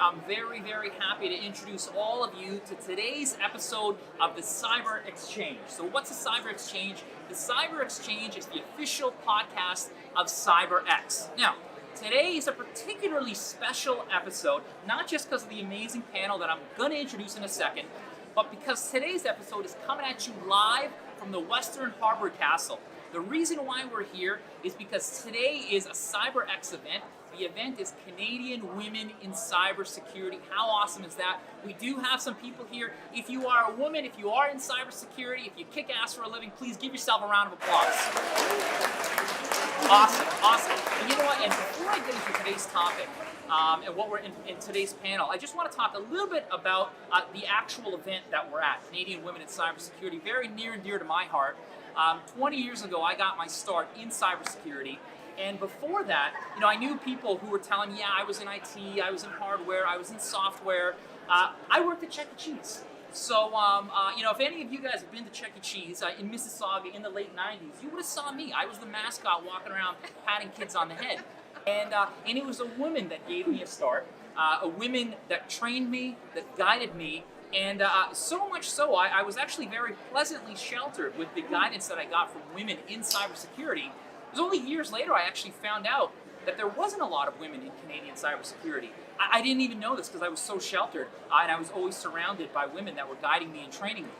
I'm very, very happy to introduce all of you to today's episode of the Cyber Exchange. So what's the Cyber Exchange? The Cyber Exchange is the official podcast of CyberX. Now, today is a particularly special episode, not just because of the amazing panel that I'm going to introduce in a second, but because today's episode is coming at you live from the Western Harbor Castle. The reason why we're here is because today is a CyberX event. The event is Canadian Women in Cybersecurity. How awesome is that? We do have some people here. If you are a woman, if you are in cybersecurity, if you kick ass for a living, please give yourself a round of applause. Awesome. And you know what? And before I get into today's topic and what we're in today's panel, I just want to talk a little bit about the actual event that we're at, Canadian Women in Cybersecurity, very near and dear to my heart. 20 years ago, I got my start in cybersecurity. And before that, I knew people who were telling me, yeah, I was in IT, I was in hardware, I was in software. I worked at Chuck E. Cheese. So, if any of you guys have been to Chuck E. Cheese in Mississauga in the late 90s, you would have saw me. I was the mascot walking around patting kids on the head. And it was a woman that gave me a start, a woman that trained me, that guided me. And so much so, I was actually very pleasantly sheltered with the guidance that I got from women in cybersecurity. It was only years later I actually found out that there wasn't a lot of women in Canadian cybersecurity. I didn't even know this because I was so sheltered, and I was always surrounded by women that were guiding me and training me.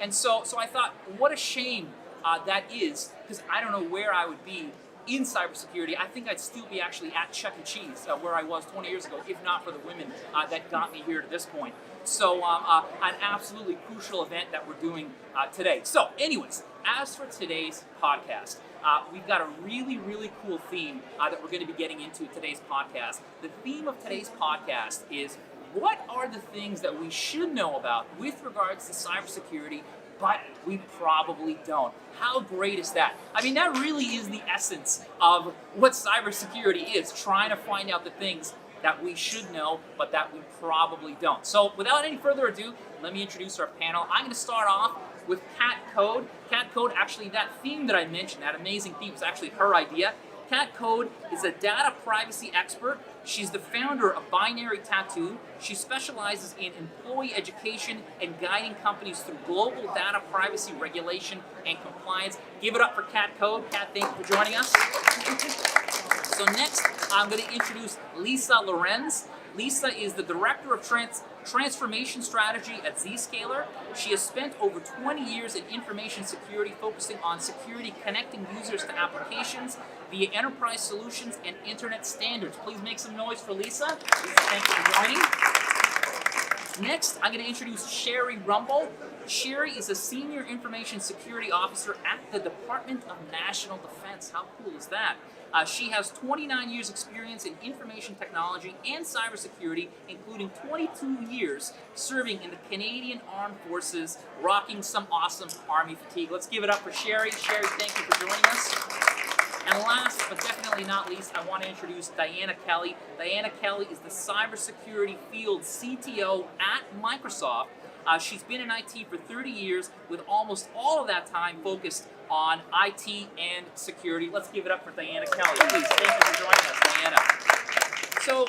And so I thought, what a shame that is, because I don't know where I would be in cybersecurity. I think I'd still be actually at Chuck E. Cheese, where I was 20 years ago, if not for the women that got me here to this point. So an absolutely crucial event that we're doing today. So anyways, as for today's podcast, we've got a really, really cool theme that we're going to be getting into today's podcast. The theme of today's podcast is, what are the things that we should know about with regards to cybersecurity, but we probably don't? How great is that? I mean, that really is the essence of what cybersecurity is, trying to find out the things that we should know, but that we probably don't. So without any further ado, let me introduce our panel. I'm going to start off with Kat Code. Kat Code, actually, that theme that I mentioned, that amazing theme, was actually her idea. Kat Code is a data privacy expert. She's the founder of Binary Tattoo. She specializes in employee education and guiding companies through global data privacy regulation and compliance. Give it up for Kat Code. Kat, thank you for joining us. So next, I'm going to introduce Lisa Lorenz. Lisa is the Director of Transformation Strategy at Zscaler. She has spent over 20 years in information security, focusing on security connecting users to applications via enterprise solutions and internet standards. Please make some noise for Lisa. Lisa, thank you for joining. Next, I'm going to introduce Sherry Rumble. Sherry is a Senior Information Security Officer at the Department of National Defense. How cool is that? She has 29 years experience in information technology and cybersecurity, including 22 years serving in the Canadian Armed Forces, rocking some awesome Army fatigue. Let's give it up for Sherry. Sherry, thank you for joining us. And last, but definitely not least, I want to introduce Diana Kelly. Diana Kelly is the Cybersecurity Field CTO at Microsoft. She's been in IT for 30 years, with almost all of that time focused on IT and security. Let's give it up for Diana Kelly. Please, thank you for joining us, Diana. So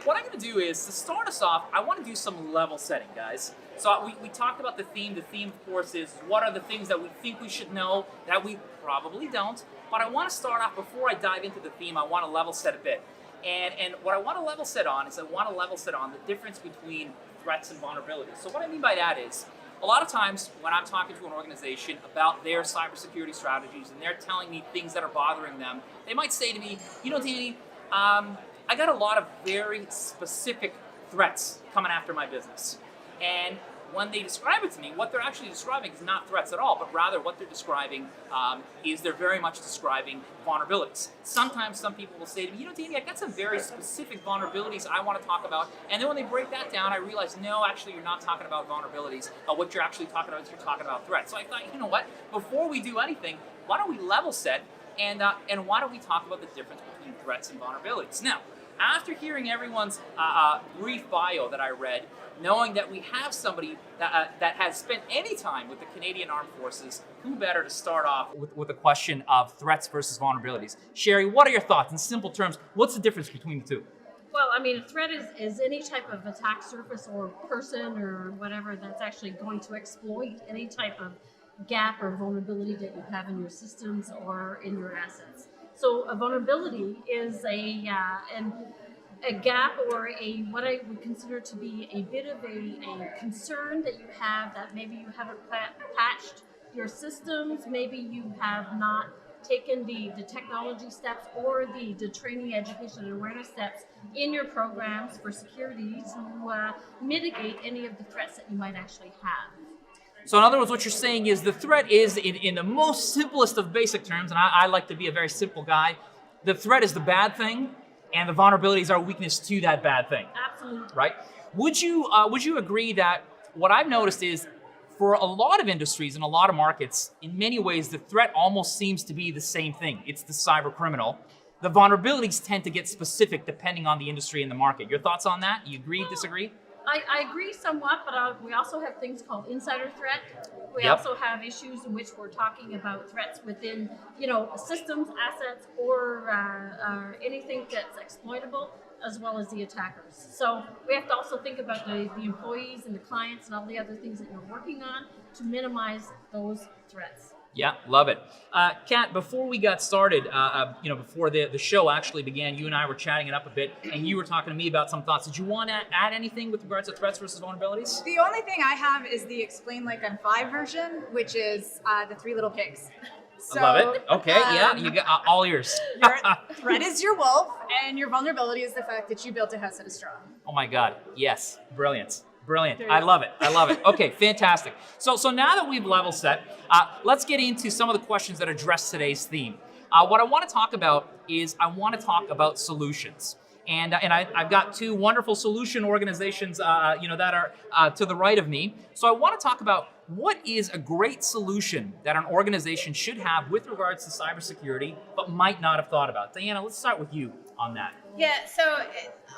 what I'm going to do is, to start us off, I want to do some level setting, guys. So we talked about the theme. The theme, of course, is what are the things that we think we should know that we probably don't. But I want to start off, before I dive into the theme, I want to level set a bit. And what I want to level set on is, I want to level set on the difference between threats and vulnerabilities. So what I mean by that is, a lot of times when I'm talking to an organization about their cybersecurity strategies and they're telling me things that are bothering them, they might say to me, Danny, I got a lot of very specific threats coming after my business. And when they describe it to me, what they're actually describing is not threats at all, but rather what they're describing is they're very much describing vulnerabilities. Sometimes some people will say to me, Danny, I've got some very specific vulnerabilities I want to talk about. And then when they break that down, I realize, no, actually, you're not talking about vulnerabilities. What you're actually talking about is you're talking about threats. So I thought, you know what? Before we do anything, why don't we level set and why don't we talk about the difference between threats and vulnerabilities? Now, after hearing everyone's brief bio that I read, knowing that we have somebody that has spent any time with the Canadian Armed Forces, who better to start off with a question of threats versus vulnerabilities? Sherry, what are your thoughts? In simple terms, what's the difference between the two? Well, I mean, a threat is any type of attack surface or person or whatever that's actually going to exploit any type of gap or vulnerability that you have in your systems or in your assets. So a vulnerability is a gap or a what I would consider to be a bit of a concern that you have that maybe you haven't patched your systems, maybe you have not taken the technology steps or the training, education, and awareness steps in your programs for security to mitigate any of the threats that you might actually have. So in other words, what you're saying is the threat is, in the most simplest of basic terms, and I like to be a very simple guy, the threat is the bad thing, and the vulnerability is our weakness to that bad thing. Absolutely. Right? Would you agree that what I've noticed is for a lot of industries and a lot of markets, in many ways, the threat almost seems to be the same thing. It's the cyber criminal. The vulnerabilities tend to get specific depending on the industry and the market. Your thoughts on that? You agree, disagree? I agree somewhat, but we also have things called insider threat. We Yep. also have issues in which we're talking about threats within, systems, assets, or anything that's exploitable, as well as the attackers. So we have to also think about the employees and the clients and all the other things that you're working on to minimize those threats. Yeah, love it. Kat, before we got started, before the show actually began, you and I were chatting it up a bit, and you were talking to me about some thoughts. Did you want to add anything with regards to threats versus vulnerabilities? The only thing I have is the Explain Like I'm Five version, which is the Three Little Pigs. So, I love it. Okay, yeah, you got all ears. Your threat is your wolf, and your vulnerability is the fact that you built a house out of straw. Oh my God, yes, brilliant. Brilliant. There you I go. love it. I love it. Okay, fantastic. So now that we've level set, let's get into some of the questions that address today's theme. What I want to talk about is I want to talk about solutions. And I've got two wonderful solution organizations, that are to the right of me. So I want to talk about what is a great solution that an organization should have with regards to cybersecurity, but might not have thought about. Diana, let's start with you on that. Yeah, so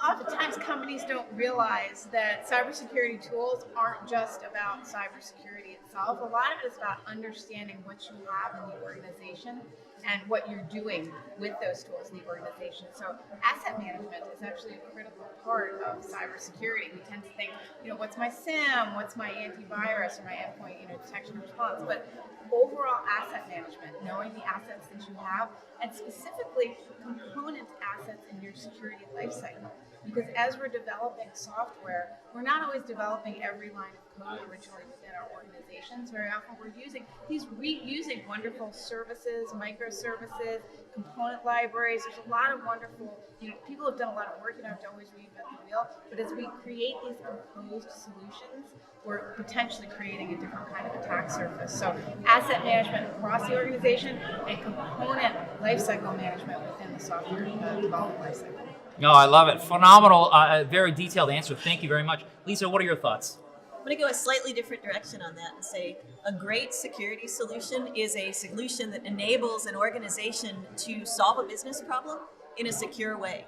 oftentimes companies don't realize that cybersecurity tools aren't just about cybersecurity itself. A lot of it is about understanding what you have in the organization and what you're doing with those tools in the organization. So asset management is actually a critical part of cybersecurity. We tend to think, what's my SIEM, what's my antivirus, or my endpoint, detection and response. But overall asset management, knowing the assets that you have, and specifically component assets in your security lifecycle. Because as we're developing software, we're not always developing every line of code originally within our organizations. Very often we're using reusing wonderful services, microservices, component libraries. There's a lot of wonderful, people have done a lot of work, you don't have to always reinvent the wheel, but as we create these composed solutions, we're potentially creating a different kind of attack surface. So asset management across the organization and component lifecycle management within the software development lifecycle. No, I love it. Phenomenal, very detailed answer. Thank you very much. Lisa, what are your thoughts? I'm going to go a slightly different direction on that and say a great security solution is a solution that enables an organization to solve a business problem in a secure way.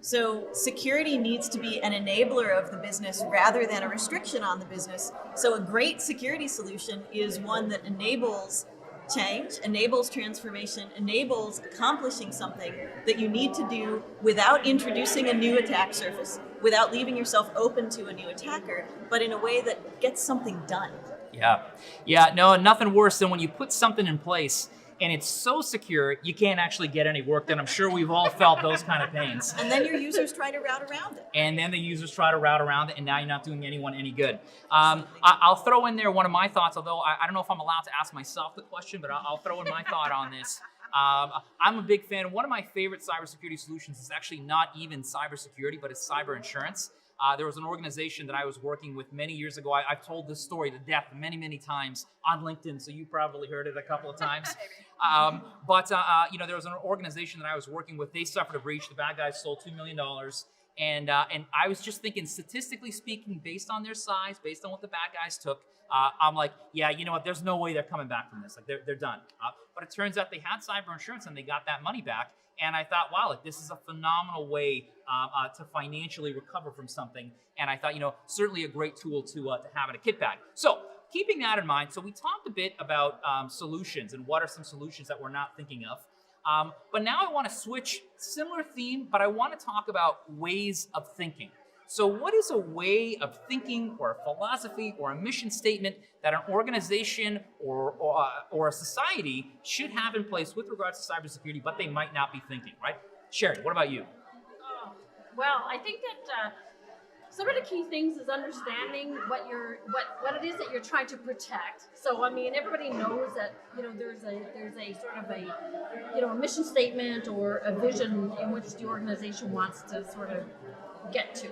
So security needs to be an enabler of the business rather than a restriction on the business. So a great security solution is one that enables change, enables transformation, enables accomplishing something that you need to do without introducing a new attack surface, without leaving yourself open to a new attacker, but in a way that gets something done. Yeah, no, nothing worse than when you put something in place and it's so secure you can't actually get any work done. I'm sure we've all felt those kind of pains. And then your users try to route around it. And then the users try to route around it, and now you're not doing anyone any good. I'll throw in there one of my thoughts, although I don't know if I'm allowed to ask myself the question, but I'll throw in my thought on this. I'm a big fan. One of my favorite cybersecurity solutions is actually not even cybersecurity, but it's cyber insurance. There was an organization that I was working with many years ago. I've told this story to death many, many times on LinkedIn, so you probably heard it a couple of times. There was an organization that I was working with. They suffered a breach. The bad guys stole $2 million. And I was just thinking, statistically speaking, based on their size, based on what the bad guys took, I'm like, yeah, you know what? There's no way they're coming back from this. Like they're done. But it turns out they had cyber insurance and they got that money back. And I thought, wow, like, this is a phenomenal way to financially recover from something. And I thought, certainly a great tool to have in a kit bag. So keeping that in mind, so we talked a bit about solutions and what are some solutions that we're not thinking of. But now I want to switch, similar theme, but I want to talk about ways of thinking. So what is a way of thinking or a philosophy or a mission statement that an organization or a society should have in place with regards to cybersecurity, but they might not be thinking, right? Sherry, what about you? Well, I think that some of the key things is understanding what it is that you're trying to protect. So I mean, everybody knows that there's a sort of a mission statement or a vision in which the organization wants to sort of get to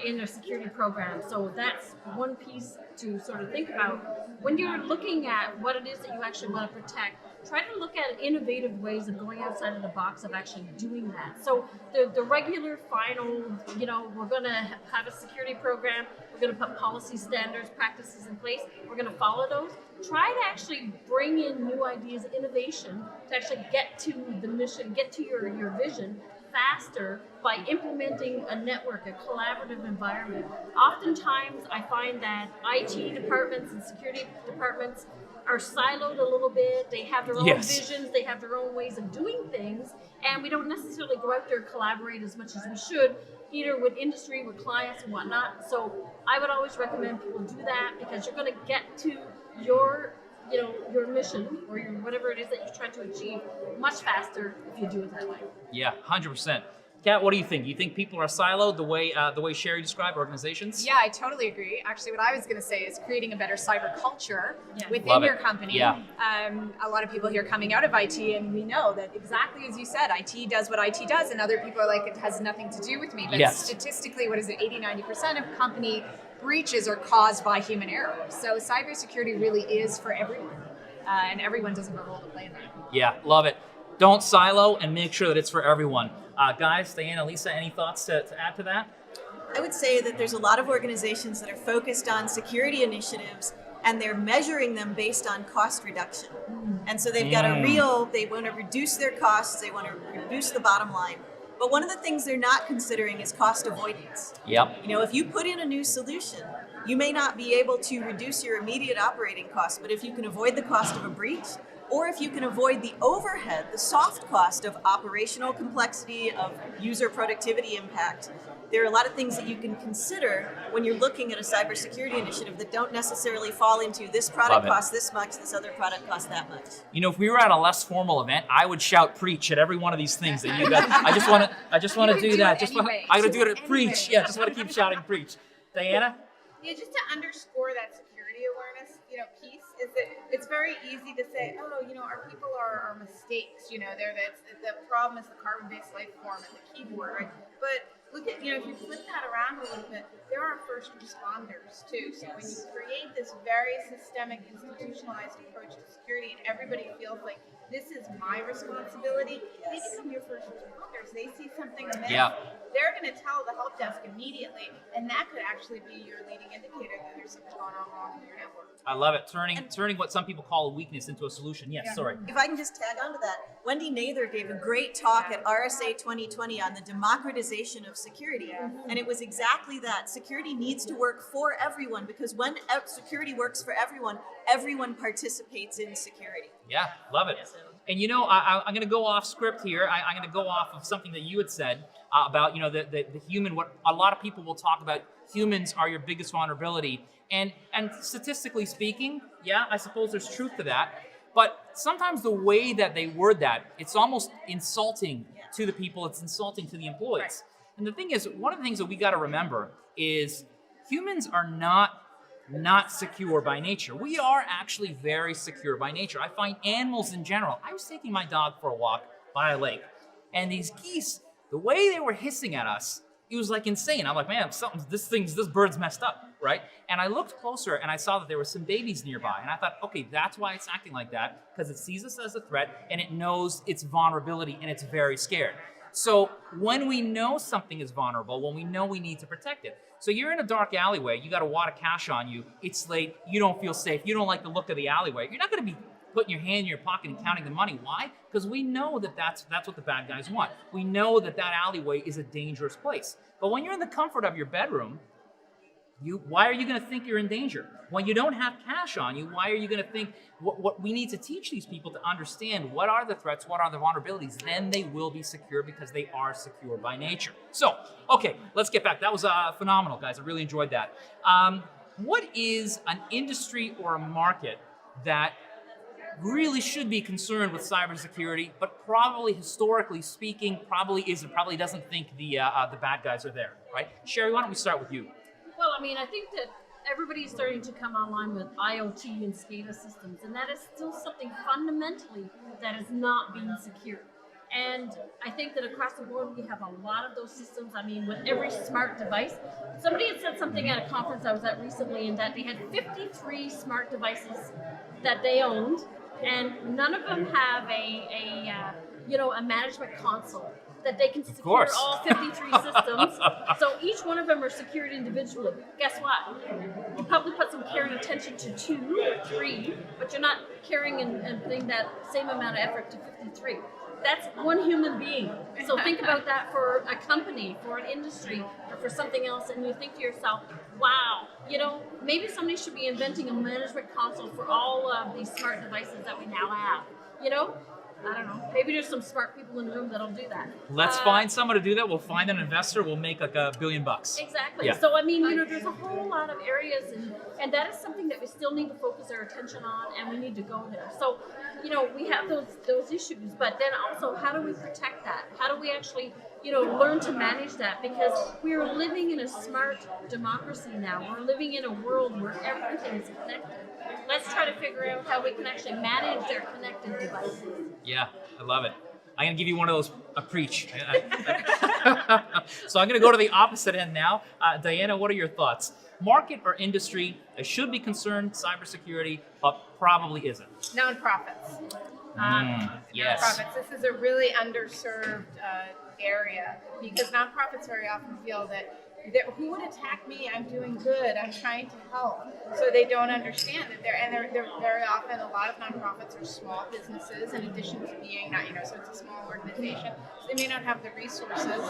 in their security program. So that's one piece to sort of think about when you're looking at what it is that you actually want to protect. Try to look at innovative ways of going outside of the box of actually doing that. So the regular final, we're going to have a security program. We're going to put policy standards, practices in place. We're going to follow those. Try to actually bring in new ideas, innovation to actually get to the mission, get to your vision faster by implementing a network, a collaborative environment. Oftentimes, I find that IT departments and security departments are siloed a little bit. They have their own visions, they have their own ways of doing things, and we don't necessarily go out there and collaborate as much as we should, either with industry, with clients and whatnot. So I would always recommend people do that because you're going to get to your mission or your whatever it is that you're trying to achieve much faster if you do it that way. Yeah, 100%. Kat, what do you think? You think people are siloed the way Sherry described organizations? Yeah, I totally agree. Actually, what I was going to say is creating a better cyber culture within Love your it. company. Yeah. A lot of people here coming out of IT, and we know that exactly as you said, IT does what IT does, and other people are like, it has nothing to do with me. But statistically, what is it, 80-90% of company breaches are caused by human error. So cybersecurity really is for everyone, and everyone does have a role to play in that. Yeah, love it. Don't silo and make sure that it's for everyone. Guys, Diana, Lisa, any thoughts to add to that? I would say that there's a lot of organizations that are focused on security initiatives and they're measuring them based on cost reduction. And so they've got they want to reduce their costs, they want to reduce the bottom line. But one of the things they're not considering is cost avoidance. Yep. If you put in a new solution, you may not be able to reduce your immediate operating costs, but if you can avoid the cost of a breach, or if you can avoid the overhead, the soft cost of operational complexity, of user productivity impact, there are a lot of things that you can consider when you're looking at a cybersecurity initiative that don't necessarily fall into this product costs this much, this other product costs that much. If we were at a less formal event, I would shout preach at every one of these things that you guys. I just want to do that. I gotta do it at preach. Yeah, just want to keep shouting preach. Diana? Yeah, just to underscore that security awareness, piece is that it's very easy to say, our people are mistakes. The problem is the carbon-based life form and the keyboard, right? But look at, if you flip that around a little bit, there are first responders too. So when you create this very systemic, institutionalized approach to security, and everybody feels like this is my responsibility, they become your first responders. They see something amiss. They're going to tell the help desk immediately, and that could actually be your leading indicator that there's something going on wrong in your network. I love it. Turning what some people call a weakness into a solution. Yes, sorry. If I can just tag onto that, Wendy Nather gave a great talk at RSA 2020 on the democratization of security. And it was exactly that. Security needs to work for everyone, because when security works for everyone, everyone participates in security. Yeah, love it. And I'm going to go off script here. I'm going to go off of something that you had said about, the human, what a lot of people will talk about, humans are your biggest vulnerability. And statistically speaking, yeah, I suppose there's truth to that. But sometimes the way that they word that, it's almost insulting to the people. It's insulting to the employees. Right. And the thing is, one of the things that we got to remember is humans are not secure by nature. We are actually very secure by nature. I find animals in general. I was taking my dog for a walk by a lake, and these geese, the way they were hissing at us, it was like insane. I'm like, man, this bird's messed up, right? And I looked closer and I saw that there were some babies nearby. And I thought, okay, that's why it's acting like that, because it sees us as a threat and it knows its vulnerability and it's very scared. So when we know something is vulnerable, when we know we need to protect it. So you're in a dark alleyway, you got a wad of cash on you, it's late, you don't feel safe, you don't like the look of the alleyway. You're not gonna be putting your hand in your pocket and counting the money. Why? Because we know that that's what the bad guys want. We know that alleyway is a dangerous place. But when you're in the comfort of your bedroom, Why are you going to think you're in danger? When you don't have cash on you, why are you going to think what we need to teach these people to understand what are the threats, what are the vulnerabilities, then they will be secure because they are secure by nature. So, okay, let's get back. That was phenomenal, guys. I really enjoyed that. What is an industry or a market that really should be concerned with cybersecurity, but probably historically speaking, probably isn't, probably doesn't think the bad guys are there, right? Sherry, why don't we start with you? Well, I mean, I think that everybody's starting to come online with IoT and SCADA systems, and that is still something fundamentally that is not being secured. And I think that across the board, we have a lot of those systems. I mean, with every smart device, somebody had said something at a conference I was at recently, and that they had 53 smart devices that they owned, and none of them have a management console that they can secure all 53 systems. So each one of them are secured individually. Guess what? You probably put some care and attention to 2 or 3, but you're not caring and putting that same amount of effort to 53. That's one human being. So think about that for a company, for an industry, or for something else, and you think to yourself, wow, maybe somebody should be inventing a management console for all of these smart devices that we now have. I don't know. Maybe there's some smart people in the room that'll do that. Let's find someone to do that. We'll find an investor. We'll make like $1 billion. Exactly. Yeah. So, I mean, there's a whole lot of areas, and that is something that we still need to focus our attention on, and we need to go there. So, we have those issues, but then also, how do we protect that? How do we actually, learn to manage that? Because we are living in a smart democracy now. We're living in a world where everything is connected. Let's try to figure out how we can actually manage their connected devices. Yeah, I love it. I'm going to give you one of those, preach. So I'm going to go to the opposite end now. Diana, what are your thoughts? Market or industry that should be concerned cybersecurity, but probably isn't? Nonprofits. Yes. Nonprofits. This is a really underserved area because nonprofits very often feel that who would attack me? I'm doing good. I'm trying to help. So they don't understand that they're very often, a lot of nonprofits are small businesses in addition to being not, so it's a small organization. So they may not have the resources.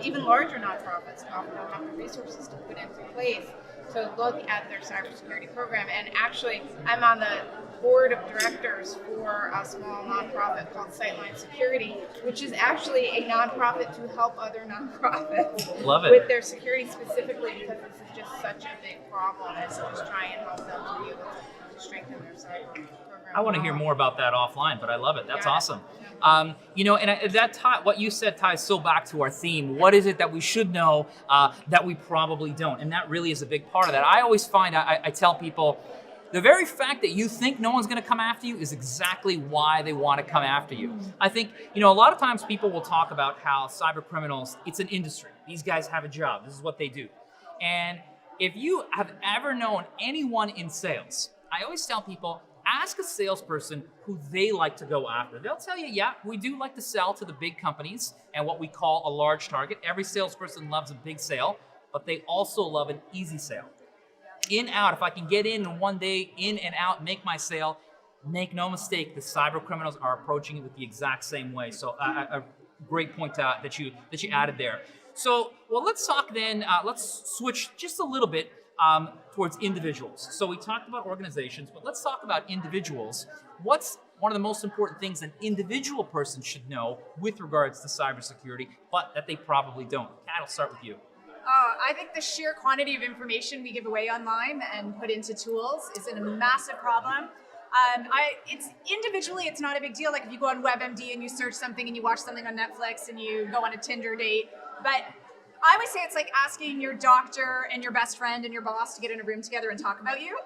Even larger nonprofits often don't have the resources to put into place to look at their cybersecurity program. And actually, I'm on the board of directors for a small nonprofit called Sightline Security, which is actually a nonprofit to help other nonprofits Love it. with their security specifically because this is just such a big problem, and so just try and help them to be able to strengthen their cyber program. I want to hear more about that offline, but I love it. That's Yeah. awesome. What you said ties so back to our theme. What is it that we should know that we probably don't? And that really is a big part of that. I always find, I tell people, the very fact that you think no one's going to come after you is exactly why they want to come after you. I think, a lot of times people will talk about how cyber criminals, it's an industry. These guys have a job. This is what they do. And if you have ever known anyone in sales, I always tell people, ask a salesperson who they like to go after. They'll tell you, yeah, we do like to sell to the big companies and what we call a large target. Every salesperson loves a big sale, but they also love an easy sale. In, out, if I can get in one day, in and out, make my sale, make no mistake, the cyber criminals are approaching it with the exact same way. So a great point that you added there. So, well, let's talk then, let's switch just a little bit towards individuals. So we talked about organizations, but let's talk about individuals. What's one of the most important things an individual person should know with regards to cybersecurity, but that they probably don't? Kat, I'll start with you. I think the sheer quantity of information we give away online and put into tools is a massive problem. It's individually, it's not a big deal. Like if you go on WebMD and you search something and you watch something on Netflix and you go on a Tinder date. But I would say it's like asking your doctor and your best friend and your boss to get in a room together and talk about you.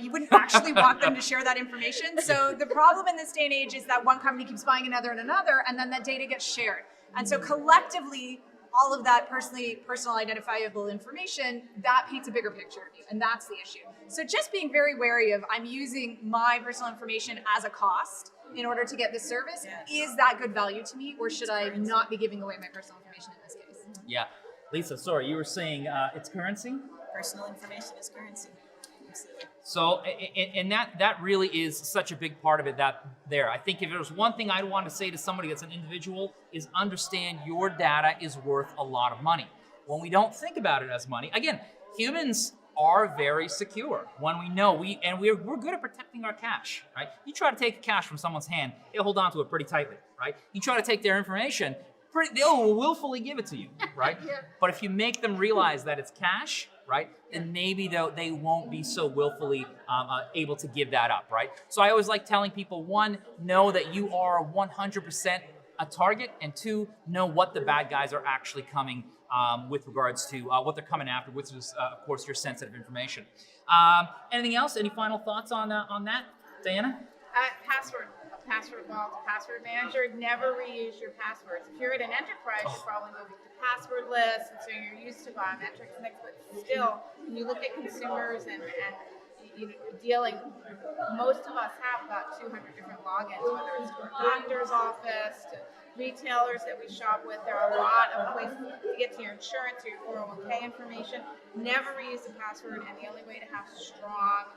You wouldn't actually want them to share that information. So the problem in this day and age is that one company keeps buying another, and then that data gets shared. And so collectively, all of that personal identifiable information, that paints a bigger picture of you, and that's the issue. So just being very wary of, I'm using my personal information as a cost in order to get this service. Yes. Is that good value to me, or should I not be giving away my personal information in this case? Yeah. Lisa, sorry, you were saying it's currency? Personal information is currency. Absolutely. So, and that really is such a big part of it there. I think if there was one thing I'd want to say to somebody that's an individual is understand your data is worth a lot of money. When we don't think about it as money, again, humans are very secure when we know we're good at protecting our cash, right? You try to take cash from someone's hand, they'll hold on to it pretty tightly, right? You try to take their information, they'll willfully give it to you, right? Yeah. But if you make them realize that it's cash, right, then maybe they won't be so willfully able to give that up, right? So I always like telling people, one, know that you are 100% a target, and two, know what the bad guys are actually coming with regards to what they're coming after, which is, of course, your sensitive information. Anything else? Any final thoughts on that, Diana? Password vault, password manager. Never reuse your passwords. If you're at an enterprise, you're probably moving to passwordless, and so you're used to biometrics and things. But still, when you look at consumers and dealing, most of us have about 200 different logins, whether it's to our doctor's office, to retailers that we shop with. There are a lot of places to get to your insurance or your 401k information. Never reuse the password, and the only way to have strong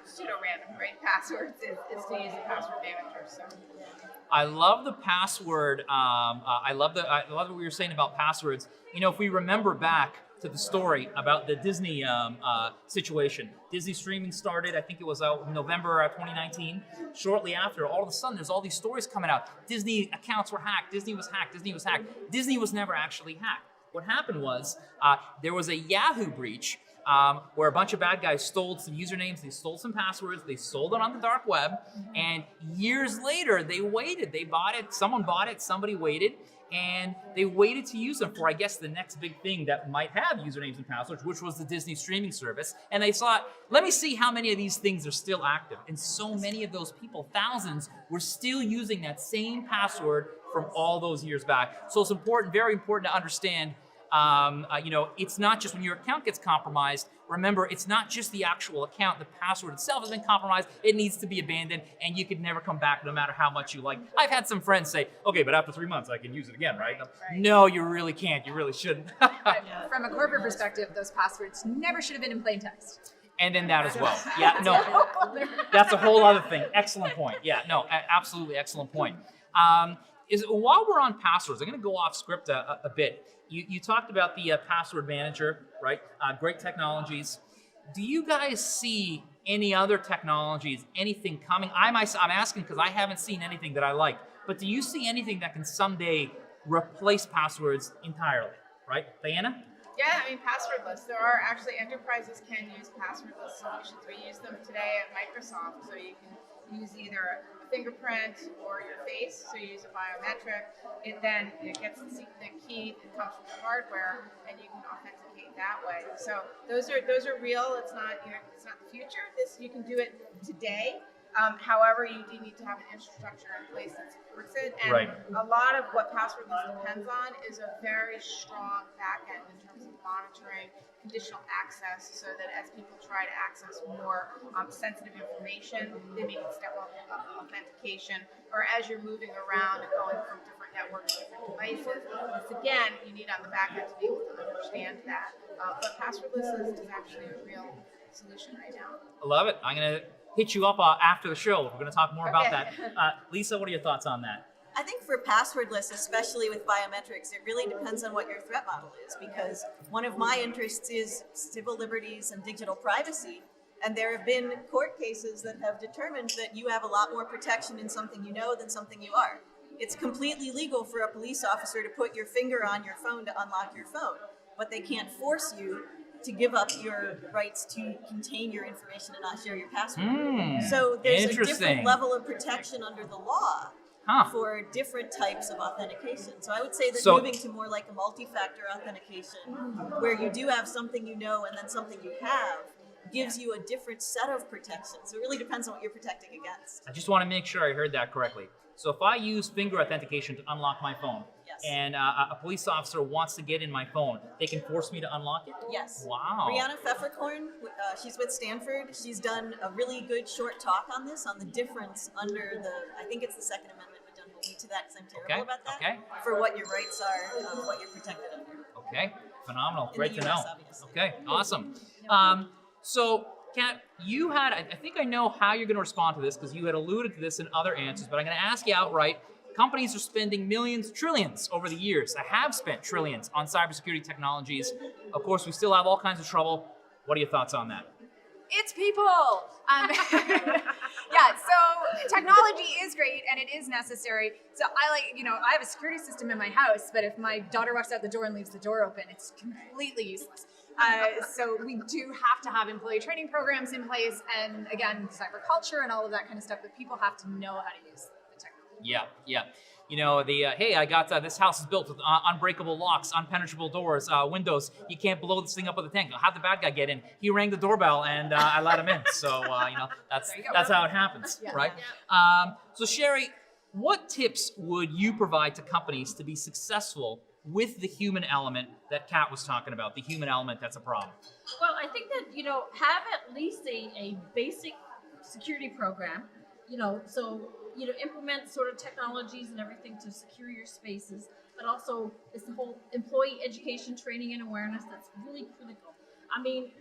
pseudo-random, right, passwords is to use the password manager. So. I love the password. I love what we were saying about passwords. If we remember back to the story about the Disney situation. Disney streaming started, I think it was November 2019. Shortly after, all of a sudden, there's all these stories coming out. Disney accounts were hacked. Disney was hacked. Disney was hacked. Disney was never actually hacked. What happened was there was a Yahoo breach where a bunch of bad guys stole some usernames, they stole some passwords, they sold it on the dark web, and years later, they waited. They bought it. Someone bought it. Somebody waited. And they waited to use them for, I guess, the next big thing that might have usernames and passwords, which was the Disney streaming service. And they thought, let me see how many of these things are still active. And so many of those people, thousands, were still using that same password from all those years back. So it's important, very important to understand, it's not just when your account gets compromised. Remember, it's not just the actual account. The password itself has been compromised. It needs to be abandoned, and you could never come back no matter how much you like. I've had some friends say, okay, but after 3 months, I can use it again, right? No, you really can't. You really shouldn't. From a corporate perspective, those passwords never should have been in plain text. And in that as well. Yeah, no, that's a whole other thing. Excellent point. Yeah, no, absolutely excellent point. While we're on passwords, I'm going to go off script a bit. You talked about the password manager, right? Great technologies. Do you guys see any other technologies, anything coming? I'm asking because I haven't seen anything that I like. But do you see anything that can someday replace passwords entirely, right? Diana? Yeah, passwordless. There are actually enterprises can use passwordless solutions. We use them today at Microsoft, so you can use either a fingerprint or your face. So you use a biometric. It gets the key that comes from the hardware, and you can authenticate that way. So those are real. It's not it's not the future. You can do it today. However, you do need to have an infrastructure in place that supports it. And right. A lot of what passwordless depends on is a very strong back end in terms of monitoring, conditional access, so that as people try to access more sensitive information, they make it step-up authentication, or as you're moving around and going from different networks to different devices. This, again, you need on the back end to be able to understand that. But passwordless is actually a real solution right now. I love it. I'm going to hit you up after the show. We're going to talk more about that. Lisa, what are your thoughts on that? I think for passwordless, especially with biometrics, it really depends on what your threat model is, because one of my interests is civil liberties and digital privacy. And there have been court cases that have determined that you have a lot more protection in something you know than something you are. It's completely legal for a police officer to put your finger on your phone to unlock your phone, but they can't force you to give up your rights to contain your information and not share your password. So there's a different level of protection under the law for different types of authentication. So I would say that moving to more like a multi-factor authentication, where you do have something you know and then something you have, gives you a different set of protection. So it really depends on what you're protecting against. I just want to make sure I heard that correctly. So if I use finger authentication to unlock my phone, and a police officer wants to get in my phone, they can force me to unlock it? Yes. Wow. Brianna Pfefferkorn, she's with Stanford. She's done a really good short talk on this, on the difference under I think it's the Second Amendment, but don't hold me to that because I'm terrible about that, for what your rights are, what you're protected under. Okay, phenomenal. Great to know. Obviously. Okay, awesome. So, Kat, you had, I think I know how you're going to respond to this because you had alluded to this in other answers, but I'm going to ask you outright, companies are spending millions, trillions over the years. They have spent trillions on cybersecurity technologies. Of course, we still have all kinds of trouble. What are your thoughts on that? It's people. Yeah, so technology is great and it is necessary. So I have a security system in my house, but if my daughter walks out the door and leaves the door open, it's completely useless. So we do have to have employee training programs in place, and again, cyber culture and all of that kind of stuff, but people have to know how to use the technology. Yeah. You know, hey, I got this house is built with unbreakable locks, unpenetrable doors, windows. You can't blow this thing up with a tank. How'd the bad guy get in? He rang the doorbell and I let him in. So, that's how it happens, Yeah. right? So Sherry, what tips would you provide to companies to be successful with the human element that Kat was talking about, the human element that's a problem? Well, I think that, have at least a basic security program, implement sort of technologies and everything to secure your spaces, but also it's the whole employee education, training, and awareness that's really critical. I mean,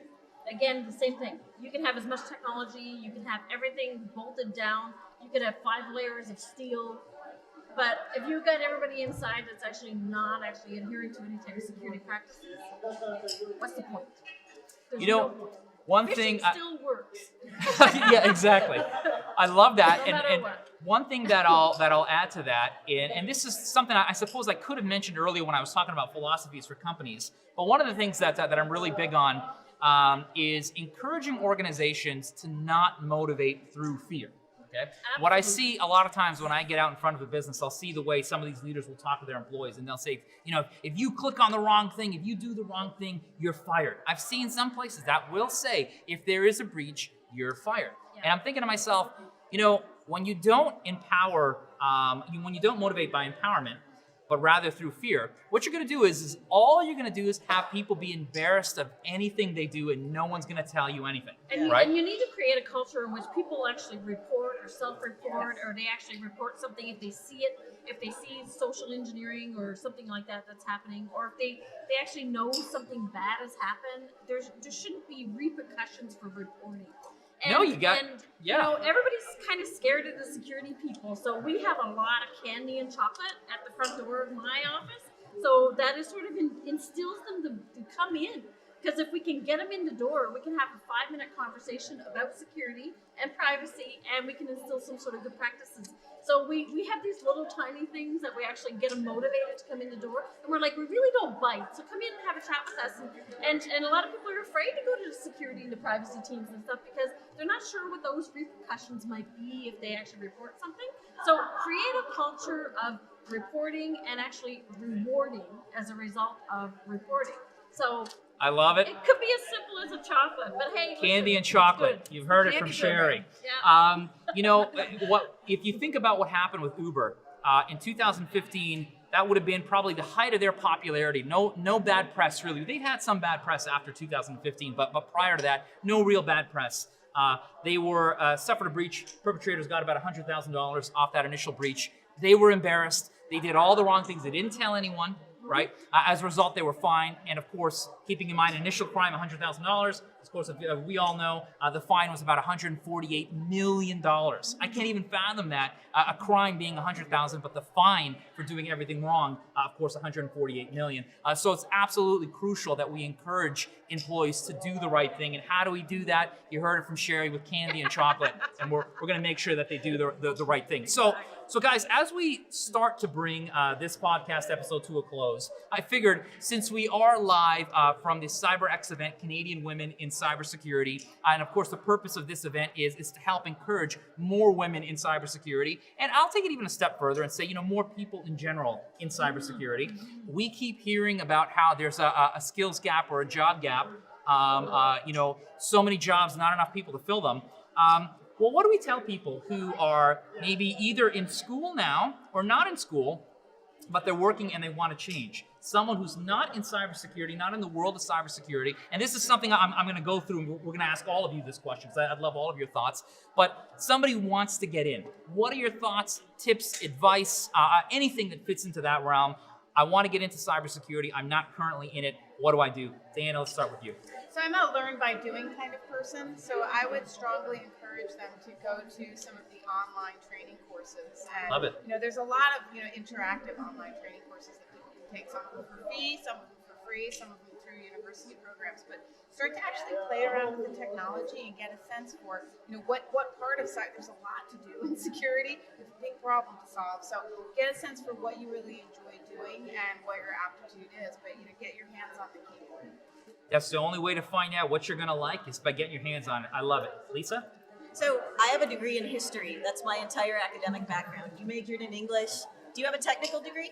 again, the same thing. You can have as much technology, you can have everything bolted down, you could have 5 layers of steel, but if you've got everybody inside that's actually not adhering to any type of security practices, what's the point? There's no point. One Phishing thing still works. yeah, exactly. I love that. No matter and what. one thing that I'll add to that, and this is something I suppose I could have mentioned earlier when I was talking about philosophies for companies. But one of the things that I'm really big on is encouraging organizations to not motivate through fear. Okay. What I see a lot of times when I get out in front of a business, I'll see the way some of these leaders will talk to their employees, and they'll say, if you click on the wrong thing, if you do the wrong thing, you're fired. I've seen some places that will say, if there is a breach, you're fired. Yeah. And I'm thinking to myself, when you don't empower, when you don't motivate by empowerment, but rather through fear, what you're going to do is all you're going to do is have people be embarrassed of anything they do, and no one's going to tell you anything. And you need to create a culture in which people actually report or self-report, or they actually report something if they see it, if they see social engineering or something like that that's happening, or if they actually know something bad has happened. There shouldn't be repercussions for reporting. Everybody's kind of scared of the security people. So we have a lot of candy and chocolate at the front door of my office. So that is sort of instills them to come in. Because if we can get them in the door, we can have a 5-minute conversation about security and privacy, and we can instill some sort of good practices. So we have these little tiny things that we actually get them motivated to come in the door, and we're like, we really don't bite. So come in and have a chat with us. And a lot of people are afraid to go to the security and the privacy teams and stuff because they're not sure what those repercussions might be if they actually report something. So create a culture of reporting and actually rewarding as a result of reporting. So I love it. it could be as simple as a chocolate, but hey, Candy listen, and chocolate. it's good. You've heard it from Candy's Sherry. Yeah. What if you think about what happened with Uber in 2015? That would have been probably the height of their popularity. No bad press really. They've had some bad press after 2015, but prior to that, no real bad press. They were suffered a breach. Perpetrators got about $100,000 off that initial breach. They were embarrassed. They did all the wrong things. They didn't tell anyone. Right? As a result, they were fined. And of course, keeping in mind initial crime, $100,000. Of course, we all know the fine was about $148 million. I can't even fathom that, a crime being $100,000, but the fine for doing everything wrong, of course, $148 million. So it's absolutely crucial that we encourage employees to do the right thing. And how do we do that? You heard it from Sherry with candy and chocolate, and we're going to make sure that they do the right thing. So guys, as we start to bring this podcast episode to a close, I figured since we are live from the CyberX event, Canadian Women in Cybersecurity, and of course the purpose of this event is to help encourage more women in cybersecurity, and I'll take it even a step further and say, more people in general in cybersecurity. We keep hearing about how there's a skills gap or a job gap, so many jobs, not enough people to fill them. Well, what do we tell people who are maybe either in school now or not in school, but they're working and they want to change? Someone who's not in cybersecurity, not in the world of cybersecurity, and this is something I'm going to go through, and we're going to ask all of you this question, because I'd love all of your thoughts, but somebody wants to get in. What are your thoughts, tips, advice, anything that fits into that realm? I want to get into cybersecurity. I'm not currently in it. what do I do? Diana, let's start with you. So I'm a learn by doing kind of person. So I would strongly encourage them to go to some of the online training courses. And, Love it. There's a lot of interactive online training courses that people can take. Some of them for fee, some of them for free, some of them through university programs. But start to actually play around with the technology and get a sense for what part of cyber. There's a lot to do in security. It's a big problem to solve. So get a sense for what you really enjoy doing and what your aptitude is. But get your hands on the keyboard. That's the only way to find out what you're going to like is by getting your hands on it. I love it. Lisa? So I have a degree in history. That's my entire academic background. You majored in English. Do you have a technical degree?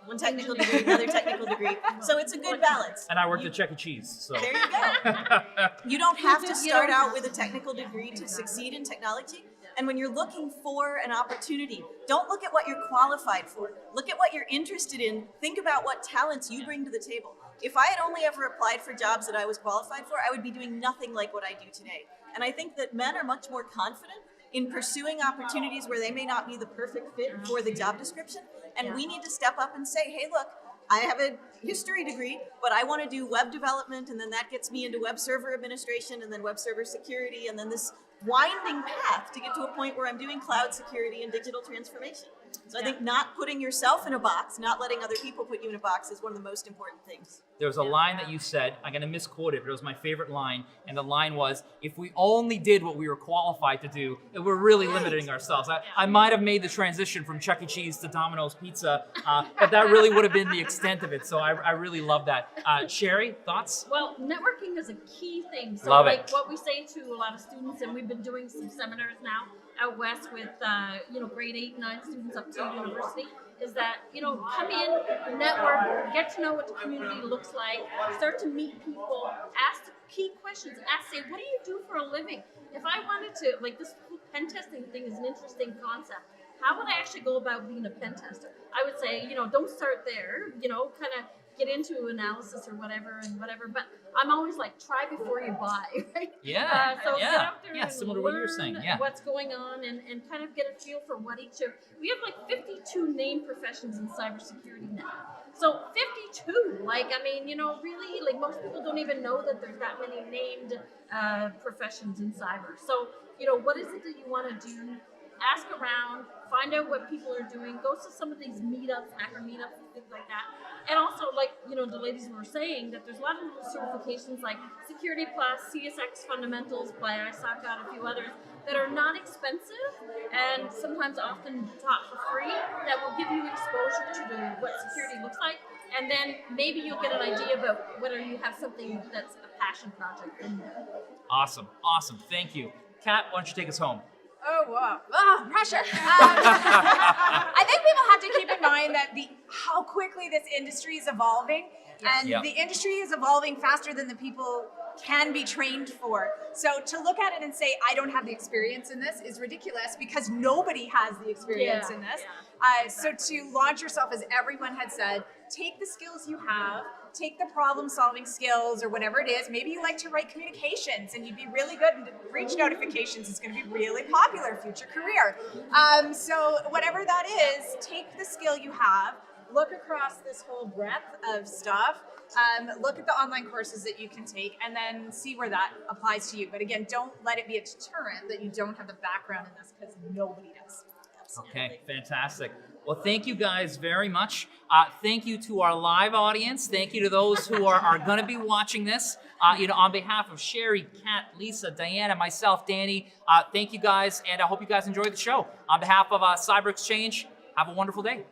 One technical degree, another technical degree. So it's a good balance. And I worked at Chuck E. Cheese. So. There you go. You don't have to start out with a technical degree to succeed in technology. And when you're looking for an opportunity, don't look at what you're qualified for. Look at what you're interested in. Think about what talents you bring to the table. If I had only ever applied for jobs that I was qualified for, I would be doing nothing like what I do today. And I think that men are much more confident in pursuing opportunities where they may not be the perfect fit for the job description. And we need to step up and say, hey, look, I have a history degree, but I want to do web development, and then that gets me into web server administration, and then web server security, and then this winding path to get to a point where I'm doing cloud security and digital transformation. So I think not putting yourself in a box, not letting other people put you in a box is one of the most important things. There was a line that you said, I'm going to misquote it, but it was my favorite line. And the line was, if we only did what we were qualified to do, we're really limiting ourselves. I might have made the transition from Chuck E. Cheese to Domino's Pizza, but that really would have been the extent of it. So I really love that. Sherry, thoughts? Well, networking is a key thing. So Love it. like what we say to a lot of students, and we've been doing some seminars now out west with grade 8, 9 students up to university, is that come in, network, get to know what the community looks like, start to meet people, ask key questions, say, what do you do for a living? If I wanted to, this whole pen testing thing is an interesting concept. How would I actually go about being a pen tester? I would say, don't start there, kind of get into analysis or whatever, but I'm always like, try before you buy, right? Yeah, So yeah. get out there Yeah, and similar to what you were learn saying, yeah. what's going on and kind of get a feel for what each of, we have like 52 named professions in cybersecurity now. So 52, really, most people don't even know that there's that many named professions in cyber. So, what is it that you want to do? Ask around, find out what people are doing, go to some of these meetups, hacker meetups, and things like that. And also, the ladies were saying that there's a lot of certifications like Security Plus, CSX Fundamentals by ISACA, and a few others that are not expensive and sometimes often taught for free that will give you exposure to what security looks like. And then maybe you'll get an idea about whether you have something that's a passion project in there. Awesome. Thank you. Kat, why don't you take us home? Oh, wow. Oh, pressure. I think people have to keep in mind that how quickly this industry is evolving, and Yep. the industry is evolving faster than the people can be trained for. So to look at it and say, I don't have the experience in this is ridiculous because nobody has the experience in this. So to launch yourself, as everyone had said, take the skills you have, take the problem solving skills or whatever it is. Maybe you like to write communications and you'd be really good and reach notifications is going to be really popular future career. So whatever that is, take the skill you have, look across this whole breadth of stuff, look at the online courses that you can take, and then see where that applies to you. But again, don't let it be a deterrent that you don't have the background in this, because nobody does. Okay, fantastic. Well, thank you guys very much. Thank you to our live audience. Thank you to those who are going to be watching this. On behalf of Sherry, Kat, Lisa, Diana, myself, Danny, thank you guys, and I hope you guys enjoyed the show. On behalf of Cyber Exchange, have a wonderful day.